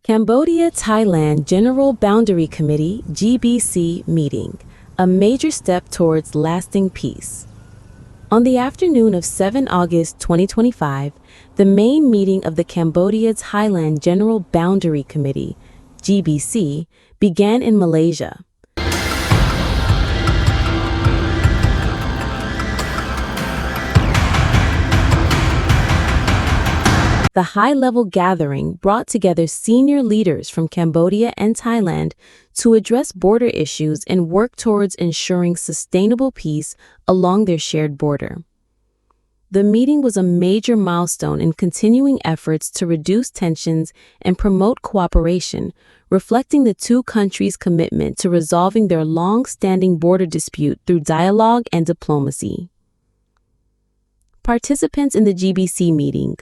Cambodia-Thailand General Boundary Committee GBC meeting, a major step towards lasting peace. On the afternoon of 7 August 2025, the main meeting of the Cambodia-Thailand General Boundary Committee GBC began in Malaysia. The high-level gathering brought together senior leaders from Cambodia and Thailand to address border issues and work towards ensuring sustainable peace along their shared border. The meeting was a major milestone in continuing efforts to reduce tensions and promote cooperation, reflecting the two countries' commitment to resolving their long-standing border dispute through dialogue and diplomacy. Participants in the GBC meeting.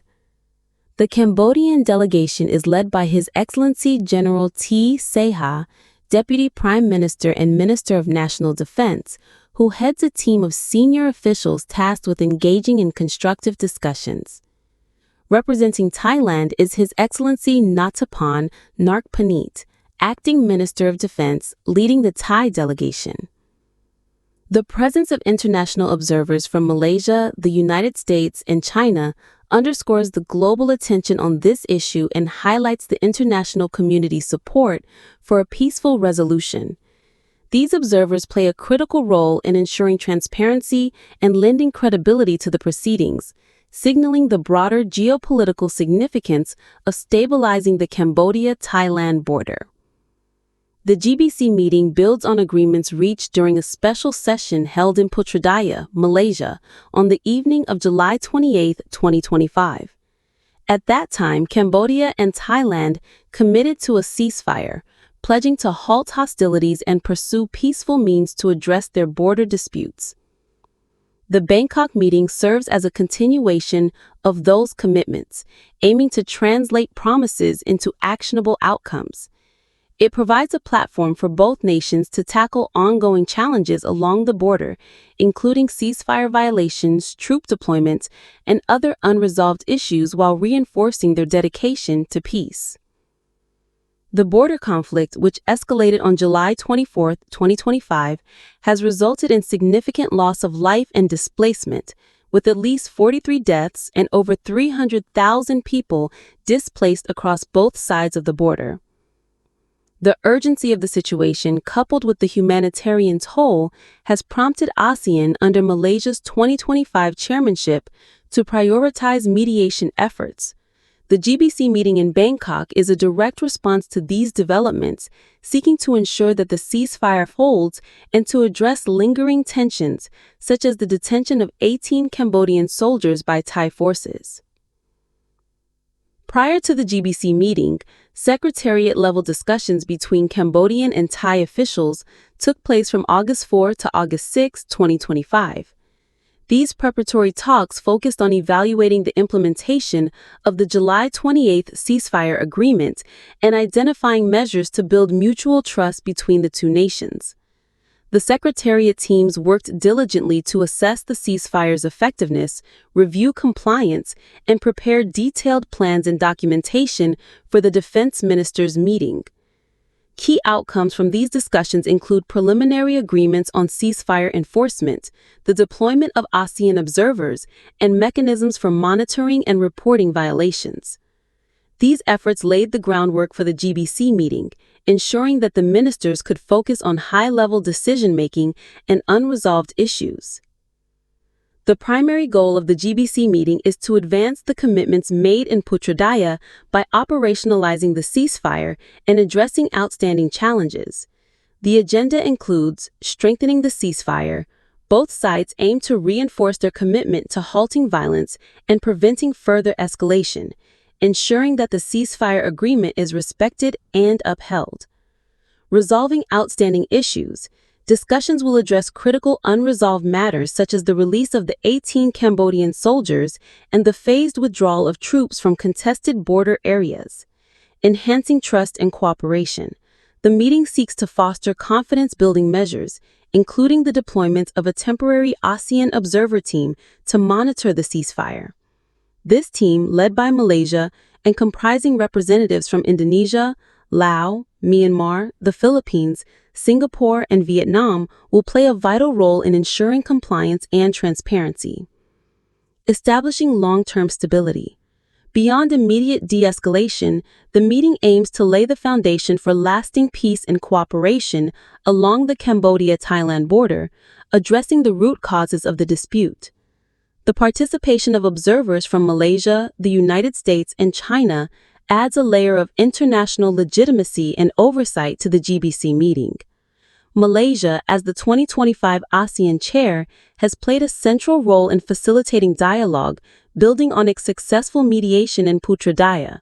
The Cambodian delegation is led by His Excellency General T. Seha, Deputy Prime Minister and Minister of National Defense, who heads a team of senior officials tasked with engaging in constructive discussions. Representing Thailand is His Excellency Natapan Narkpanit, Acting Minister of Defense, leading the Thai delegation. The presence of international observers from Malaysia, the United States, and China underscores the global attention on this issue and highlights the international community's support for a peaceful resolution. These observers play a critical role in ensuring transparency and lending credibility to the proceedings, signaling the broader geopolitical significance of stabilizing the Cambodia-Thailand border. The GBC meeting builds on agreements reached during a special session held in Putrajaya, Malaysia, on the evening of July 28, 2025. At that time, Cambodia and Thailand committed to a ceasefire, pledging to halt hostilities and pursue peaceful means to address their border disputes. The Bangkok meeting serves as a continuation of those commitments, aiming to translate promises into actionable outcomes. It provides a platform for both nations to tackle ongoing challenges along the border, including ceasefire violations, troop deployments, and other unresolved issues while reinforcing their dedication to peace. The border conflict, which escalated on July 24, 2025, has resulted in significant loss of life and displacement, with at least 43 deaths and over 300,000 people displaced across both sides of the border. The urgency of the situation, coupled with the humanitarian toll, has prompted ASEAN under Malaysia's 2025 chairmanship to prioritize mediation efforts. The GBC meeting in Bangkok is a direct response to these developments, seeking to ensure that the ceasefire holds and to address lingering tensions, such as the detention of 18 Cambodian soldiers by Thai forces. Prior to the GBC meeting, Secretariat-level discussions between Cambodian and Thai officials took place from August 4 to August 6, 2025. These preparatory talks focused on evaluating the implementation of the July 28 ceasefire agreement and identifying measures to build mutual trust between the two nations. The Secretariat teams worked diligently to assess the ceasefire's effectiveness, review compliance, and prepare detailed plans and documentation for the Defense Ministers' meeting. Key outcomes from these discussions include preliminary agreements on ceasefire enforcement, the deployment of ASEAN observers, and mechanisms for monitoring and reporting violations. These efforts laid the groundwork for the GBC meeting, ensuring that the ministers could focus on high-level decision-making and unresolved issues. The primary goal of the GBC meeting is to advance the commitments made in Putrajaya by operationalizing the ceasefire and addressing outstanding challenges. The agenda includes strengthening the ceasefire. Both sides aim to reinforce their commitment to halting violence and preventing further escalation, ensuring that the ceasefire agreement is respected and upheld. Resolving outstanding issues. Discussions will address critical unresolved matters such as the release of the 18 Cambodian soldiers and the phased withdrawal of troops from contested border areas. Enhancing trust and cooperation. The meeting seeks to foster confidence-building measures, including the deployment of a temporary ASEAN observer team to monitor the ceasefire. This team, led by Malaysia and comprising representatives from Indonesia, Laos, Myanmar, the Philippines, Singapore, and Vietnam, will play a vital role in ensuring compliance and transparency. Establishing long-term stability. Beyond immediate de-escalation, the meeting aims to lay the foundation for lasting peace and cooperation along the Cambodia-Thailand border, addressing the root causes of the dispute. The participation of observers from Malaysia, the United States, and China adds a layer of international legitimacy and oversight to the GBC meeting. Malaysia, as the 2025 ASEAN chair, has played a central role in facilitating dialogue, building on its successful mediation in Putrajaya.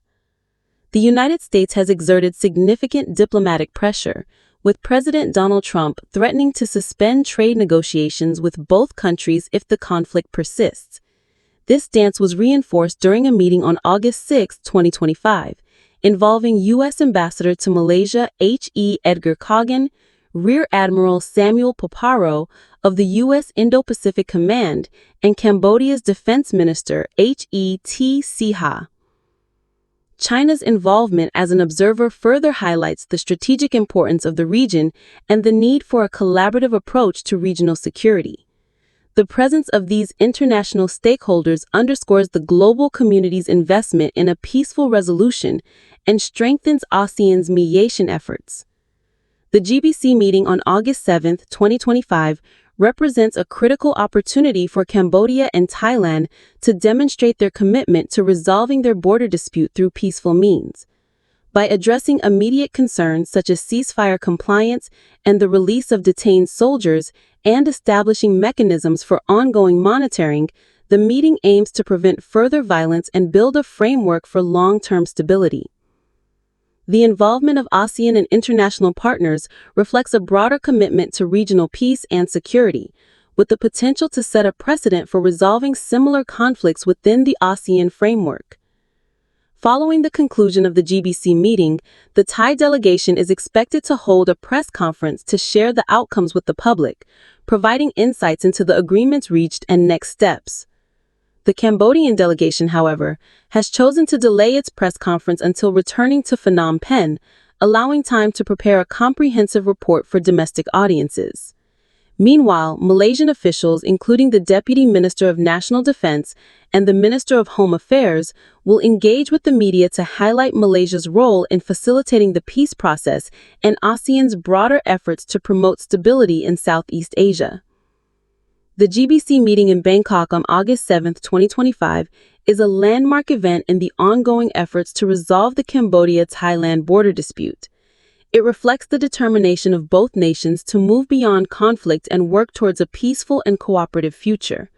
The United States has exerted significant diplomatic pressure, with President Donald Trump threatening to suspend trade negotiations with both countries if the conflict persists. This stance was reinforced during a meeting on August 6, 2025, involving U.S. Ambassador to Malaysia H.E. Edgar Kagan, Rear Admiral Samuel Paparo of the U.S. Indo-Pacific Command, and Cambodia's Defense Minister H.E.T. Siha. China's involvement as an observer further highlights the strategic importance of the region and the need for a collaborative approach to regional security. The presence of these international stakeholders underscores the global community's investment in a peaceful resolution and strengthens ASEAN's mediation efforts. The GBC meeting on August 7, 2025, represents a critical opportunity for Cambodia and Thailand to demonstrate their commitment to resolving their border dispute through peaceful means. By addressing immediate concerns such as ceasefire compliance and the release of detained soldiers and establishing mechanisms for ongoing monitoring, the meeting aims to prevent further violence and build a framework for long-term stability. The involvement of ASEAN and international partners reflects a broader commitment to regional peace and security, with the potential to set a precedent for resolving similar conflicts within the ASEAN framework. Following the conclusion of the GBC meeting, the Thai delegation is expected to hold a press conference to share the outcomes with the public, providing insights into the agreements reached and next steps. The Cambodian delegation, however, has chosen to delay its press conference until returning to Phnom Penh, allowing time to prepare a comprehensive report for domestic audiences. Meanwhile, Malaysian officials, including the Deputy Minister of National Defense and the Minister of Home Affairs, will engage with the media to highlight Malaysia's role in facilitating the peace process and ASEAN's broader efforts to promote stability in Southeast Asia. The GBC meeting in Bangkok on August 7, 2025, is a landmark event in the ongoing efforts to resolve the Cambodia-Thailand border dispute. It reflects the determination of both nations to move beyond conflict and work towards a peaceful and cooperative future.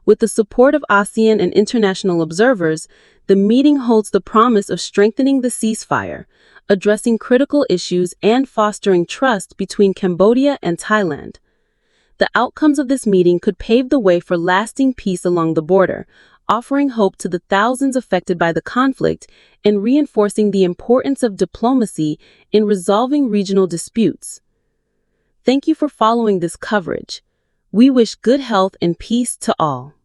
With the support of ASEAN and international observers, the meeting holds the promise of strengthening the ceasefire, addressing critical issues, and fostering trust between Cambodia and Thailand. The outcomes of this meeting could pave the way for lasting peace along the border, offering hope to the thousands affected by the conflict and reinforcing the importance of diplomacy in resolving regional disputes. Thank you for following this coverage. We wish good health and peace to all.